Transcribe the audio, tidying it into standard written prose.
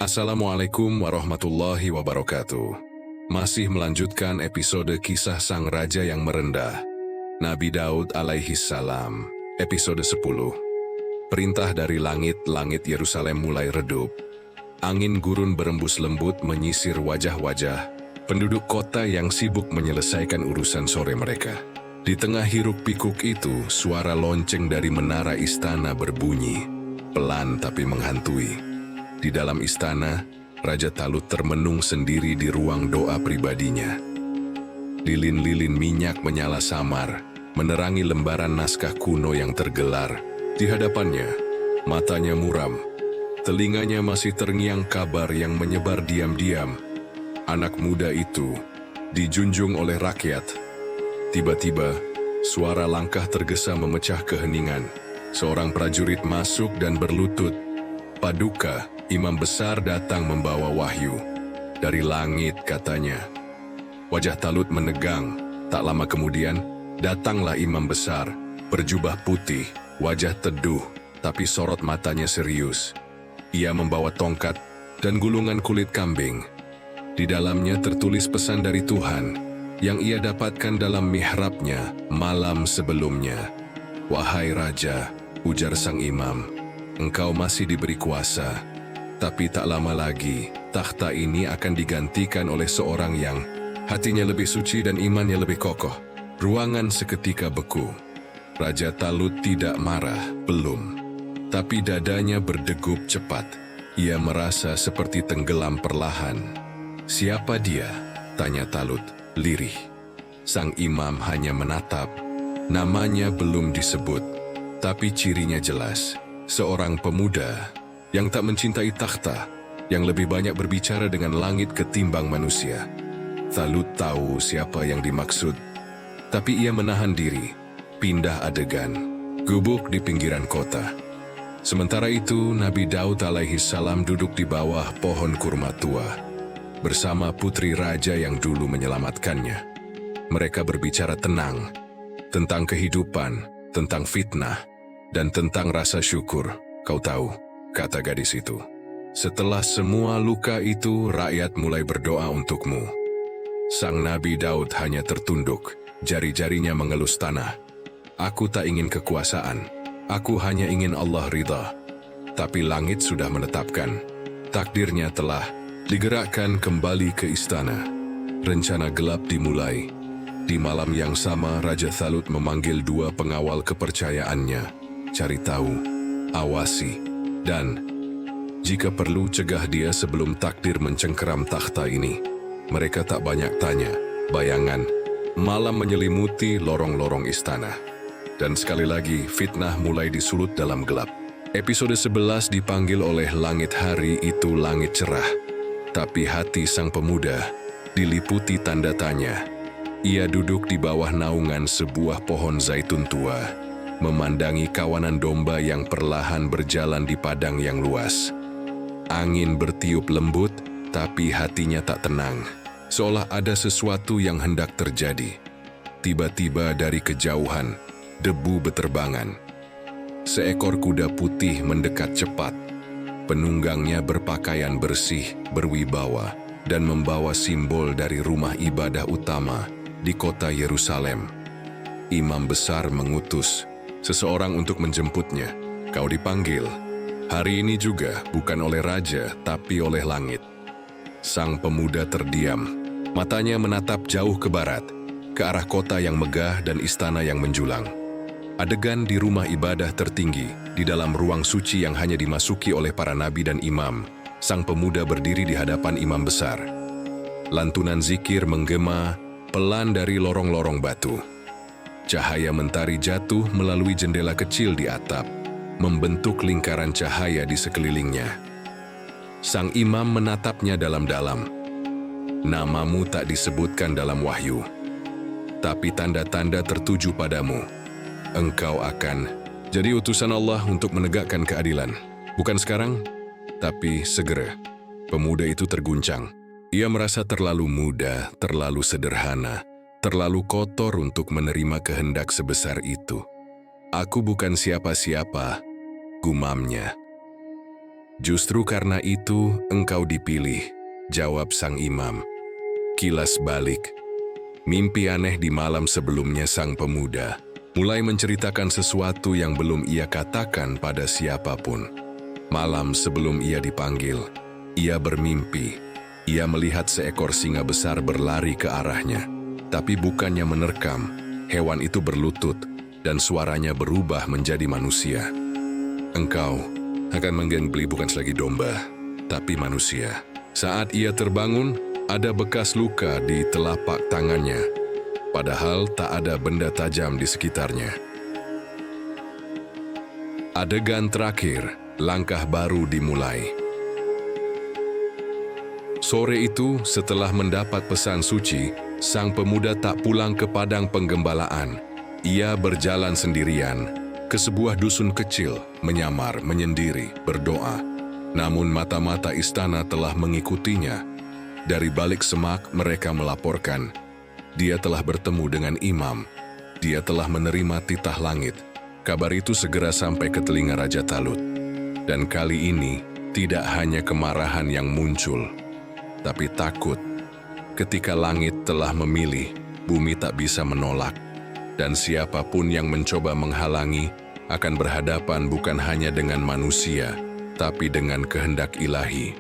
Assalamualaikum warahmatullahi wabarakatuh. Masih melanjutkan episode kisah sang raja yang merendah, Nabi Daud alaihi salam, episode 10. Perintah dari langit, langit Yerusalem mulai redup. Angin gurun berembus lembut menyisir wajah-wajah penduduk kota yang sibuk menyelesaikan urusan sore mereka. Di tengah hiruk-pikuk itu, suara lonceng dari menara istana berbunyi, pelan tapi menghantui. Di dalam istana, Raja Talut termenung sendiri di ruang doa pribadinya. Lilin-lilin minyak menyala samar, menerangi lembaran naskah kuno yang tergelar. Di hadapannya, matanya muram, telinganya masih terngiang kabar yang menyebar diam-diam. Anak muda itu dijunjung oleh rakyat. Tiba-tiba, suara langkah tergesa memecah keheningan. Seorang prajurit masuk dan berlutut. Paduka, imam besar datang membawa wahyu. Dari langit, katanya. Wajah Talut menegang. Tak lama kemudian, datanglah imam besar, berjubah putih, wajah teduh, tapi sorot matanya serius. Ia membawa tongkat dan gulungan kulit kambing. Di dalamnya tertulis pesan dari Tuhan, yang ia dapatkan dalam mihrabnya malam sebelumnya. Wahai Raja, ujar sang imam, engkau masih diberi kuasa. Tapi tak lama lagi, takhta ini akan digantikan oleh seorang yang hatinya lebih suci dan imannya lebih kokoh. Ruangan seketika beku. Raja Talut tidak marah, belum. Tapi dadanya berdegup cepat. Ia merasa seperti tenggelam perlahan. Siapa dia? Tanya Talut, lirih. Sang imam hanya menatap. Namanya belum disebut, tapi cirinya jelas. Seorang pemuda yang tak mencintai takhta, yang lebih banyak berbicara dengan langit ketimbang manusia. Talut tahu siapa yang dimaksud, tapi ia menahan diri, pindah adegan, gubuk di pinggiran kota. Sementara itu, Nabi Daud alaihi salam duduk di bawah pohon kurma tua, bersama putri raja yang dulu menyelamatkannya. Mereka berbicara tenang, tentang kehidupan, tentang fitnah, dan tentang rasa syukur. Kau tahu, kata gadis itu, setelah semua luka itu, rakyat mulai berdoa untukmu. Sang Nabi Daud hanya tertunduk, jari-jarinya mengelus tanah. Aku tak ingin kekuasaan, aku hanya ingin Allah ridha. Tapi langit sudah menetapkan, takdirnya telah digerakkan kembali ke istana. Rencana gelap dimulai. Di malam yang sama, Raja Talut memanggil dua pengawal kepercayaannya. Cari tahu, awasi, dan jika perlu cegah dia sebelum takdir mencengkeram takhta ini. Mereka tak banyak tanya. Bayangan malam menyelimuti lorong-lorong istana. Dan sekali lagi fitnah mulai disulut dalam gelap. Episode 11 dipanggil oleh langit. Hari itu langit cerah, tapi hati sang pemuda diliputi tanda tanya. Ia duduk di bawah naungan sebuah pohon zaitun tua, memandangi kawanan domba yang perlahan berjalan di padang yang luas. Angin bertiup lembut, tapi hatinya tak tenang, seolah ada sesuatu yang hendak terjadi. Tiba-tiba dari kejauhan, debu beterbangan. Seekor kuda putih mendekat cepat. Penunggangnya berpakaian bersih, berwibawa, dan membawa simbol dari rumah ibadah utama di kota Yerusalem. Imam besar mengutus seseorang untuk menjemputnya. Kau dipanggil. Hari ini juga bukan oleh raja, tapi oleh langit. Sang pemuda terdiam. Matanya menatap jauh ke barat, ke arah kota yang megah dan istana yang menjulang. Adegan di rumah ibadah tertinggi, di dalam ruang suci yang hanya dimasuki oleh para nabi dan imam. Sang pemuda berdiri di hadapan imam besar. Lantunan zikir menggema pelan dari lorong-lorong batu. Cahaya mentari jatuh melalui jendela kecil di atap, membentuk lingkaran cahaya di sekelilingnya. Sang imam menatapnya dalam-dalam. Namamu tak disebutkan dalam wahyu, tapi tanda-tanda tertuju padamu. Engkau akan jadi utusan Allah untuk menegakkan keadilan. Bukan sekarang, tapi segera. Pemuda itu terguncang. Ia merasa terlalu muda, terlalu sederhana, terlalu kotor untuk menerima kehendak sebesar itu. Aku bukan siapa-siapa, gumamnya. Justru karena itu engkau dipilih, jawab sang imam. Kilas balik. Mimpi aneh di malam sebelumnya sang pemuda mulai menceritakan sesuatu yang belum ia katakan pada siapapun. Malam sebelum ia dipanggil, ia bermimpi. Ia melihat seekor singa besar berlari ke arahnya. Tapi bukannya menerkam, hewan itu berlutut dan suaranya berubah menjadi manusia. Engkau akan menggembli bukan selagi domba, tapi manusia. Saat ia terbangun, ada bekas luka di telapak tangannya, padahal tak ada benda tajam di sekitarnya. Adegan terakhir, langkah baru dimulai. Sore itu, setelah mendapat pesan suci, sang pemuda tak pulang ke padang penggembalaan. Ia berjalan sendirian ke sebuah dusun kecil, menyamar, menyendiri, berdoa. Namun mata-mata istana telah mengikutinya. Dari balik semak mereka melaporkan, dia telah bertemu dengan imam. Dia telah menerima titah langit. Kabar itu segera sampai ke telinga Raja Talut. Dan kali ini, tidak hanya kemarahan yang muncul, tapi takut. Ketika langit telah memilih, bumi tak bisa menolak. Dan siapapun yang mencoba menghalangi, akan berhadapan bukan hanya dengan manusia, tapi dengan kehendak ilahi.